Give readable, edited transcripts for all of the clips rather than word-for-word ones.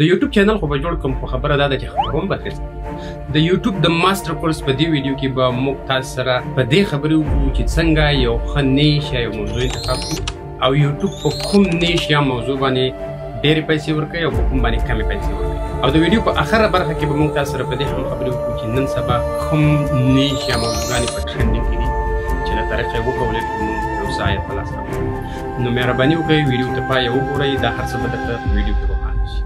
د یوټیوب چینل خو به جوړ کوم خو خبره دا ده چې خبروم به درسته د یوټیوب د ماستر کورس په دې ویډیو کې به موږ تاسو سره په دې خبرې وکړو چې څنګه یو ښه نیش یا یو موضوع انتخاب کړو او یوټیوب په کوم نیش یا موضوع باندې ډېرې پیسې ورکوي او په کوم باندې کمې پیسې ورکوي او د ویډیو په اخره برخه کې به موږ تاسو سره په دې هم خبرې وکړو چې نن سبا کوم نیش یا موضوعګانې په ټرینډینګ کې دي چې له طریقې وکولی شو موږ یو څه عاید په لاس راوړو نو مهرباني وکړئ ویډیو ته پای وګورئ دا هر څه به درته په ویډیو کې روښانه شي.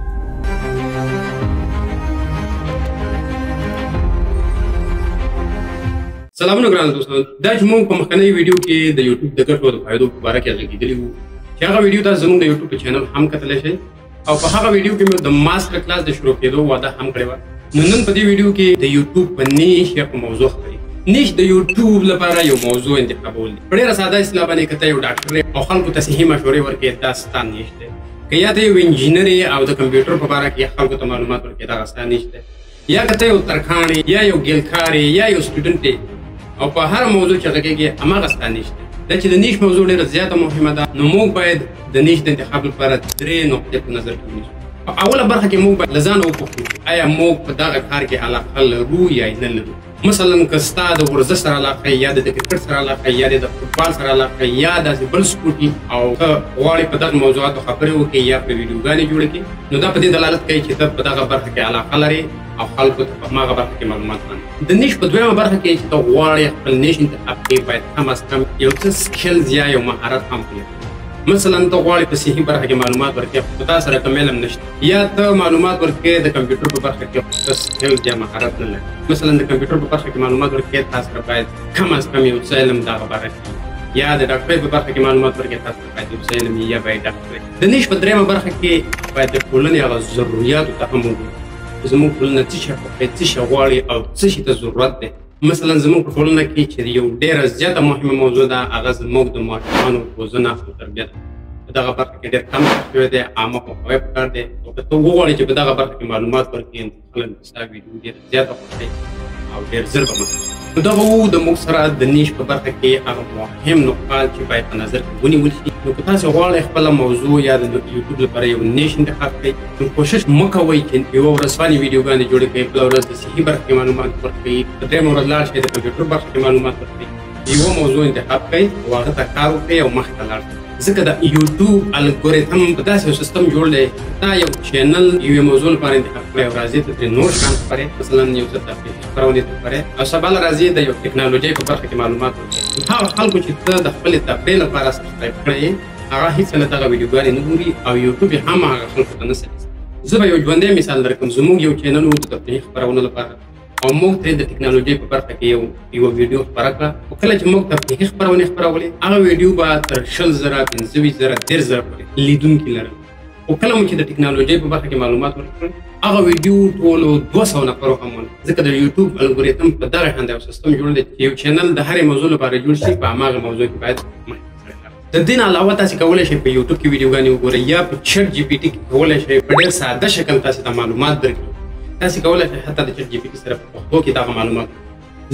سلامونه ګران دوستان، دا چې موږ په مخکنۍ ویډیو کې د یوټیوب د ګټو او د فایدو په باره کې غږېدلي وو چې هغه ویډیو تاسو زموږ د یوټیوب په چینل هم کتلی شئ او په هغه ویډیو کې مې د ماسټر کلاس د شروع کېدو وعده هم کړې وه. نو نن په دې ویډیو کې د یوټیوب په نیش یا په موضوع خبرې نیش د یوټیوب لپاره یو موضوع انتخابول دي. په ډېره ساده اصطلاح باندې که ته یو ډاکټر او خلکو ته صحي مشورې ورکړې دا ستا نیش دی. که یا ته یو انجینر او د کمپیوټر په باره کې خلکو ته معلومات ورکړې دغه ستا نیش دی. یا که ته یو ترکاڼ یا یو ګیلکار یا یو سټوډنټ او په هر موضوع چې غږېږي هماغه ستا نیش دی. دا چې د نیش موضوع ډېره زیاته مهمه ده نو موږ باید د نیش د انتخاب لپاره 3 نقطې په نظر کې ونیسو. په اوله برخه کې موږ باید له ځانه وپوښتو آیا موږ په دغه کار کې علاقه لرو یا نه لرو. مثلا که ستا د ورزش سره علاقه یا د کرکټ سره علاقه یا د فوټبال سره علاقه یا داسې بل سپورټ او ته غواړې په دغه موضوعاتو خبرې وکړې یا په ویډیوګانې جوړې کړې نو دا په دې دلالت کوي چې ته په دغه برخه کې علاقه لرې او خلکو ته په هماغه برخه کې معلومات باندې. د نیش په دویمه برخه کې چې ته غواړې خپل نیش انتخاب کړې باید کم از کم یو څه سکلز یا یو مهارت هم ولرې. مثلا ته غواړې په صحي برخه کې معلومات ورکړې خو تا سره کوم علم نشته یا ته معلومات ورکړې د کمپیوټر په برخه کې څه سکلز یا مهارت نه لرې. مثلا د کمپیوټر په برخه کې معلومات ورکړې تا سره باید کم از کم یو څه علم دغه باره کې یا د ډاکټرۍ په برخه کې معلومات ورکړې تا سره باید یو څه علم یا باید ډاکټرۍ. د نیش په دریمه برخه کې باید د ټولنې هغه ضرورياتو ته هم وګورو. زموږ ټولنه څه شی خوښوي څه شی غواړي او څه شي ته ضرورت دی. مثلا زموږ په ټولنه کې چې یو ډېره زیاته مهمه موضوع ده هغه زموږ د ماشومانو روزنه او تربیت. په دغه برخه کې ډېر کم شوی دی عامه پوهاوی پکار دی او که ته وغواړې چې په دغه برخه کې معلومات ورکړې نو خلک به ستا ویډیو ډېره زیاته خوښوي او ډېر زر به مخکې. نو دغه وو د موږ سره د نیش په برخه کې هغه مهم نقاط چې باید په نظر کې ونیول شي. نو که تاسو غواړئ خپله موضوع یا د یوټیوب لپاره یو نیش انتخاب کړئ نو کوشش مه کوئ چې یوه ورځ باندې ویډیوګانې جوړې کړئ، بله ورځ د صحي برخه کې معلومات ورکړئ، په درېیمه ورځ لاړ شئ د کمپیوټر برخه کې معلومات ورکړئ. یوه موضوع انتخاب کړئ او هغه ته کار وکړئ او مخې ته لاړ شئ. ځکه د یوټیوب الګوریتم په داسې یو سیستم جوړ دی تا یو چینل یوې موضوع لپاره انتخاب کړی او راځې ته ترې نور شیان خپرې مثلا یو څه تفریحي خپرونې ته خپرې او سبا له راځې د یو ټکنالوژۍ په برخه کې معلومات ورکړې. هغه خلکو چې ته د خپلې تفریح لپاره سبسکرایب کړی هغه هېڅ کله دغه ویډیوګانې نه ګوري او یوټیوب یې هم هغه خلکو ته نه سپاري. زه به یو ژوندی مثال درکړم. زموږ یو چینل و د تفریحي خپرونو لپاره او موږ ترې د ټکنالوژۍ په برخه کې یوه ویډیو خپره کړه او کله چې موږ تفریحي خپرونې خپرولې هغه ویډیو به تر 20,000 25,000 13,000 پورې لیدونکي لرل. خو کله مو چې د ټکنالوژۍ په برخه کې معلومات ورکړل هغه ویډیو ټولو 200 نفرو هم ول. ځکه د یوټیوب الګوریتم په دغه شان یو سیستم جوړ دی چې یو چینل د هرې موضوع لپاره جوړ شي په هماغه موضوع کې باید د دې نه علاوه تاسې کولی شئ په یوټیوب کې ویډیوګانې وګورئ یا په چټ جي پي ټي کې کولی شئ په ډېر ساده شکل تاسې ته معلومات درکړي. تاسې کولی شئ حتی د چټ جي پي ټي سره په پښتو کې دغه معلومات.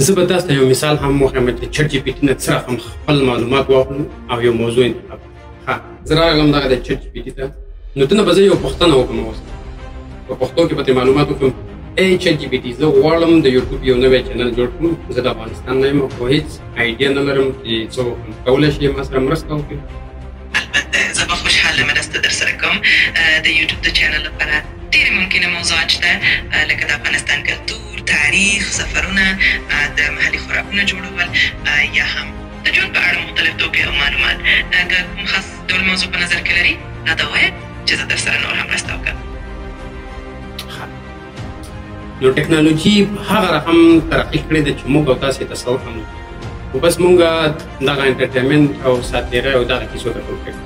زه به تاسو ته یو مثال هم وښیم چې چټ جي پي ټي نه څرنګه هم خپل معلومات واخلو او یو موضوع انتخاب کړو. زه راغلم دغه د چټ جي پي ټي ته نو دنه به زه یو پوښتنه وکړم اوس په پښتو کې به ترې معلومات وکړم. ای چټ جي پي ټي زه غواړم د یوټیوب یو نوی چینل جوړ کړم. زه د افغانستان نه یم او هېڅ آیډیا نه لرم چې څه وکړم. کولی شئ ما سره مرسته وکړئ؟ البته زه به خوشحاله مرسته در سره کوم. د یوټیوب د چینل لپاره ډېرې ممکنه موضوعات شته لکه د افغانستان کلتور، تاریخ، سفرونه، د محلي خوراکونه جوړول یا هم د ژوند په اړه مختلف توکي او معلومات. که کوم خاص ډول موضوع په نظر کې لري راته ووایه چې زه در سره نور هم مرسته وکړم. نو ټکنالوژي هغه رقم ترقي کړې ده چې موږ او تاسې تصور هم نه کوو خو بس موږ دغه انټرټینمنټ او ساتیرۍ او دغه کیسو ته ټول کړو.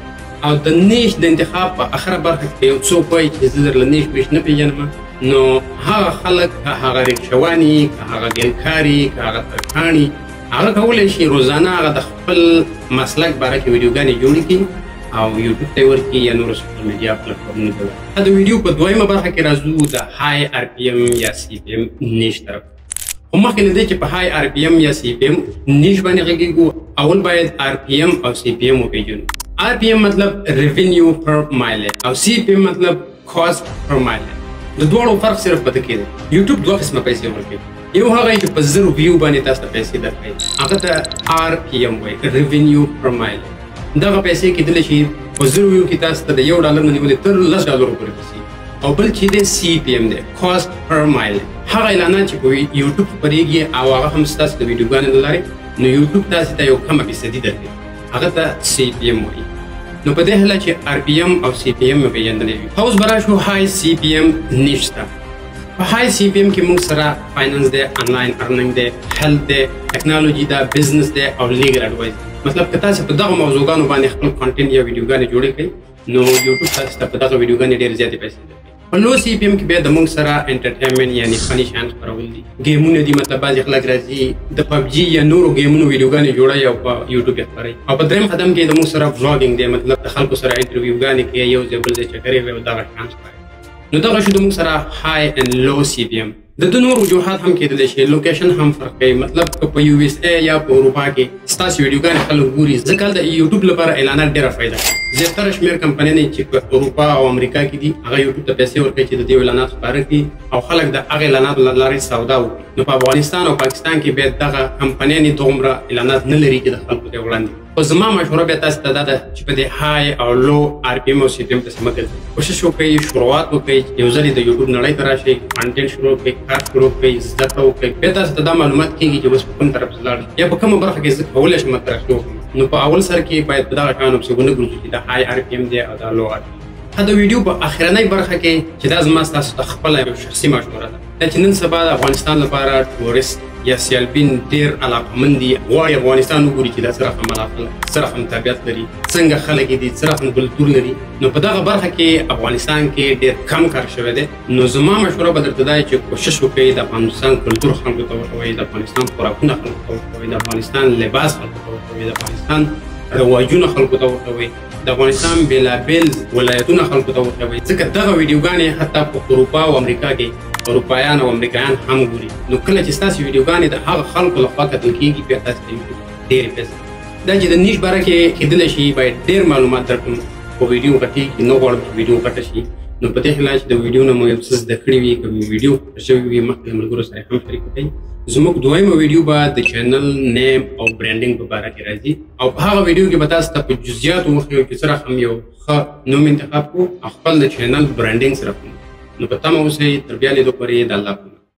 او د نیش د انتخاب په اخره برخه کې یو څوک وایي چې زه درله نیش ویش نه پېژنم نو هغه خلک که هغه رکشواني که هغه ګیلکاري که هغه ترکاڼي هغه کولی شي روزانه هغه د خپل مسلک باره کې ویډیوګانې جوړې کړي او یوټیوب ته یې ورکړي یا نورو سوشل میډیا پلیټفارمونو ته ورکړي. د ویډیو په دویمه برخه کې راځو د های آر پي ایم یا سی پي ایم نیش طرف. خو مخکې له دې چې په های آر پي ایم یا سی پي ایم نیش باندې غږېږو اول باید آر پي ایم او سی پي ایم وپېژنو. آر پي ایم مطلب ریونیو پر مایل او سی پي ایم مطلب کاسټ پر مایل. د دواړو فرق صرف په دې کې دی. یوټیوب دوه قسمه پیسې ورکوي. یو هغه چې په 0 ویو باندې تاسو ته پیسې درکوي، هغه ته RPM وایي، ریونیو پر مایل. دغه پیسې کېدلی شي په 0 ویو کې تاسو ته د $1 نه نیولې تر $10 پورې پیسې. او بل چې دی CPM دی، کاسټ پر مایل. هغه اعلانات چې په یوټیوب خپرېږي او هغه هم ستاسو د ویډیوګانو له لارې، نو یوټیوب تاسو ته یو کمه فیصدي درکوي، هغه ته CPM وایي. نو په دې حاله چې RPM او CPM مې پېژندلی وي. اوس به راشو های CPM نشته. په های CPM کې موږ سره فاینانس دی، آنلاین ارننګ دی، هیلث دی، ټیکنالوژي ده، بزنس دی او لیګل اډوایز. مطلب که تاسو په دغه موضوعګانو باندې خپل کانټینټ یا ویډیوګانې جوړې کړئ، نو یوټیوب تاسو ته په دغه ویډیوګانې ډېرې زیاتې پیسې درکوي. په لو CPM کې بیا د موږ سره انټرټینمنټ یعنې فني شیان خپرول دي، ګیمونه دي. مطلب بعضې خلک راځي د PUBG یا نورو ګیمونو ویډیوګانې جوړوي او په یوټیوب یې خپروي. او په درېیم قدم کې د موږ سره vlogging دی، مطلب د خلکو سره انټرویوګانې کوي، یو ځای بل ځای چکرې وي او دغه شیان خپروي. نو دغه شو د موږ سره های اینډ لو CPM. د نور وجوهات هم کېدلی شي، لوکیشن هم فرق کوي. مطلب که په USA یا په اروپا کې ستاسو ویډیوګانې خلک ګوري، ځکه د یوټیوب لپاره اعلانات ډېره فایده کوي. زیاتره شمېر کمپنیانې چې په اروپا او امریکا کې دي، هغه یوټیوب ته پیسې ورکوي چې د دې اعلانات خپاره کړي او خلک د هغه اعلاناتو له لارې سودا وکړي. نو په افغانستان او پاکستان کې بیا دغه کمپنیانې دومره اعلانات نه لري چې د خلکو ته وړاندې. خو زما مشوره بیا تاسو ته دا ده چې په دې های او لو RPM او CPM پسې مه ګرځئ. کوشش وکړئ، شروعات وکړئ، یو ځل د یوټیوب نړۍ ته راشئ، کانټینټ شروع کړئ، کار شروع کړئ، زده کړه وکړئ. بیا تاسو ته دا معلومات کېږي چې اوس په کوم طرف لاړ شئ یا په کومه برخه کې زه کولی شم ترقي وکړم. نو په اول سر کې باید په دغه شیانو پسې ونه ګرځو چې د های RPM دی او د لو RPM. د ویډیو په اخرنۍ برخه کې چې دا زما ستاسو ته خپله یو شخصي مشوره ده، دا چې نن سبا د افغانستان لپاره ټورست یا سیالبین ډېر علاقمند دي، غواړي افغانستان وګوري چې دا څه رقم علاقه، څه رقم طبیعت لري، څنګه خلک دي، څه رقم کلتور لري. نو په دغه برخه کې افغانستان کې ډېر کم کار شوی دی. نو زما مشوره به درته دا چې کوشش وکړئ د افغانستان کلتور خلکو ته وښوئ، د افغانستان خوراکونه خلکو ته وښوئ، د افغانستان لباس خلکو ته وښوئ، د افغانستان رواجونه خلکو ته وښوئ، د افغانستان بېلابېل ولایتونه خلکو ته وښوئ. ځکه دغه ویډیوګانې حتی په اروپا او امریکا کې اروپایان او امریکایان هم ګوري. نو کله چې ستاسو ویډیوګانې د هغه خلکو لخوا کتل کېږي، بیا تاسو ته ډېرې پیسې. دا چې د نیش باره کې کېدلی شي باید ډېر معلومات درکړم په ویډیو غټي کې، نه غواړم چې ویډیو غټه شي. نو په دې حال چې د ویډیو نه مو یو څه زده کړي وي، که ویډیو خوښه شوې وي، مخکې د ملګرو سره هم شریک کړئ. زموږ دویمه ویډیو به د چینل نیم او برانډینګ په باره کې راځي او په هغه ویډیو کې به تاسو ته په جزئیاتو وښیو چې څرنګه هم یو ښه نوم انتخاب کړو او خپل د چینل برانډینګ سره کوو. نو په تمه اوسئ، تر بیا لیدو پورې د الله په